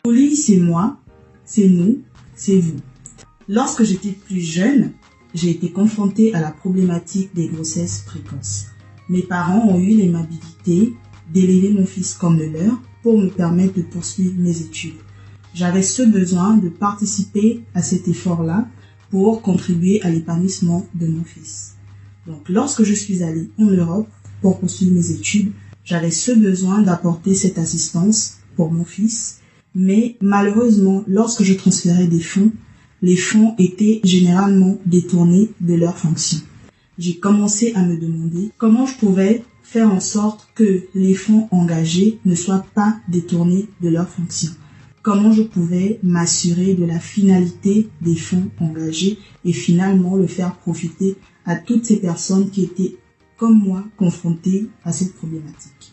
Couli, c'est moi, c'est nous, c'est vous. Lorsque j'étais plus jeune, j'ai été confrontée à la problématique des grossesses précoces. Mes parents ont eu l'aimabilité d'élever mon fils comme le leur pour me permettre de poursuivre mes études. J'avais ce besoin de participer à cet effort-là pour contribuer à l'épanouissement de mon fils. Donc, lorsque je suis allée en Europe pour poursuivre mes études, j'avais ce besoin d'apporter cette assistance pour mon fils. Mais malheureusement, lorsque je transférais des fonds, les fonds étaient généralement détournés de leur fonction. J'ai commencé à me demander comment je pouvais faire en sorte que les fonds engagés ne soient pas détournés de leur fonction. Comment je pouvais m'assurer de la finalité des fonds engagés et finalement le faire profiter à toutes ces personnes qui étaient, comme moi, confrontées à cette problématique.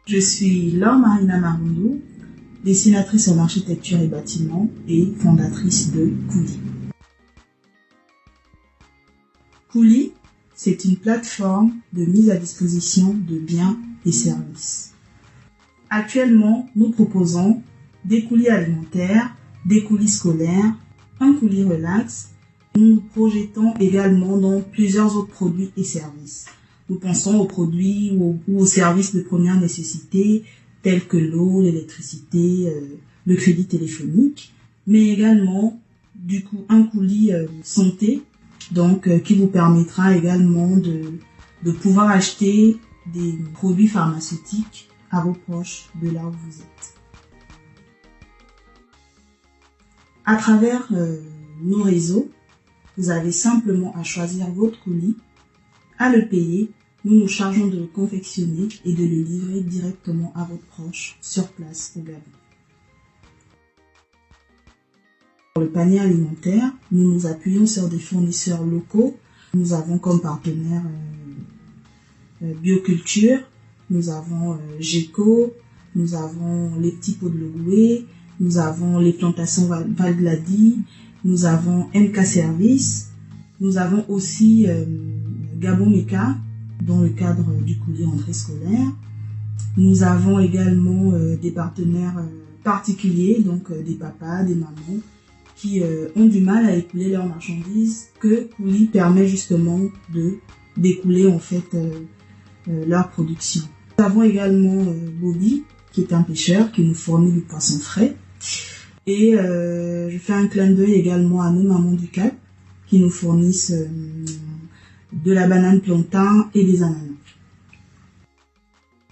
Je suis Laure Marina Marundou, dessinatrice en architecture et bâtiment et fondatrice de Couli. Couli, c'est une plateforme de mise à disposition de biens et services. Actuellement, nous proposons des coulis alimentaires, des coulis scolaires, un coulis relax. Nous nous projetons également dans plusieurs autres produits et services. Nous pensons aux produits ou aux services de première nécessité, tels que l'eau, l'électricité, le crédit téléphonique, mais également, du coup, un coulis santé, donc qui vous permettra également de pouvoir acheter des produits pharmaceutiques à vos proches de là où vous êtes. À travers nos réseaux, vous avez simplement à choisir votre colis, à le payer. Nous nous chargeons de le confectionner et de le livrer directement à votre proche sur place au Gabon. Pour le panier alimentaire, nous nous appuyons sur des fournisseurs locaux. Nous avons comme partenaire Bioculture, nous avons GECO, nous avons les petits pots de Logoué, nous avons les plantations Valgladi, nous avons MK Service, nous avons aussi Gabon Meka, dans le cadre du coulis rentrée scolaire. Nous avons également des partenaires particuliers, donc des papas, des mamans, qui ont du mal à écouler leurs marchandises, que Couli permet justement de d'écouler en fait leur production. Nous avons également Bobby, qui est un pêcheur, qui nous fournit du poisson frais. Et je fais un clin d'œil également à nos mamans du Cap, qui nous fournissent de la banane plantain et des ananas.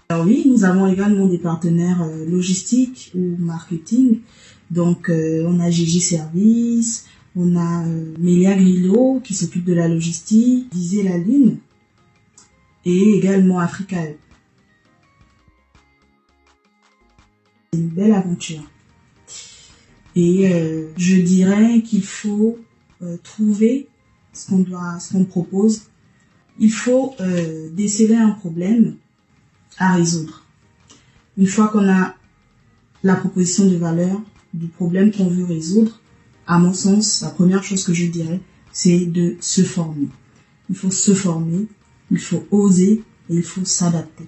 Alors oui, nous avons également des partenaires logistiques ou marketing. Donc on a Gigi Service, on a Mélia Grillo qui s'occupe de la logistique, Viser la Lune et également Africa Hub. C'est une belle aventure. Et je dirais qu'il faut trouver ce qu'on propose. Il faut déceler un problème à résoudre. Une fois qu'on a la proposition de valeur du problème qu'on veut résoudre, à mon sens, la première chose que je dirais, c'est de se former. Il faut se former, il faut oser et il faut s'adapter.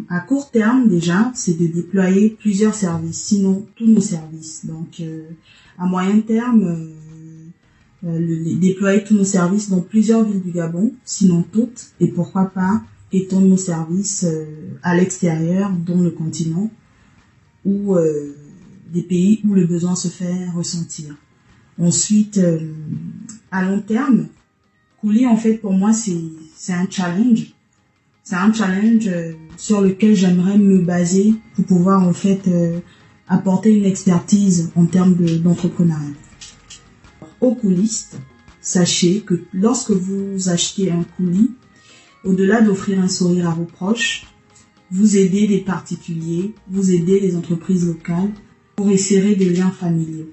À court terme, déjà, c'est de déployer plusieurs services, sinon tous nos services. Donc, à moyen terme, déployer tous nos services dans plusieurs villes du Gabon, sinon toutes, et pourquoi pas étendre nos services à l'extérieur, dont le continent, ou des pays où le besoin se fait ressentir. Ensuite, à long terme, Couli, en fait, pour moi, c'est un challenge. C'est un challenge sur lequel j'aimerais me baser pour pouvoir, en fait, apporter une expertise en termes d'entrepreneuriat. Aux coulistes, sachez que lorsque vous achetez un coulis, au-delà d'offrir un sourire à vos proches, vous aidez des particuliers, vous aidez les entreprises locales pour resserrer des liens familiaux.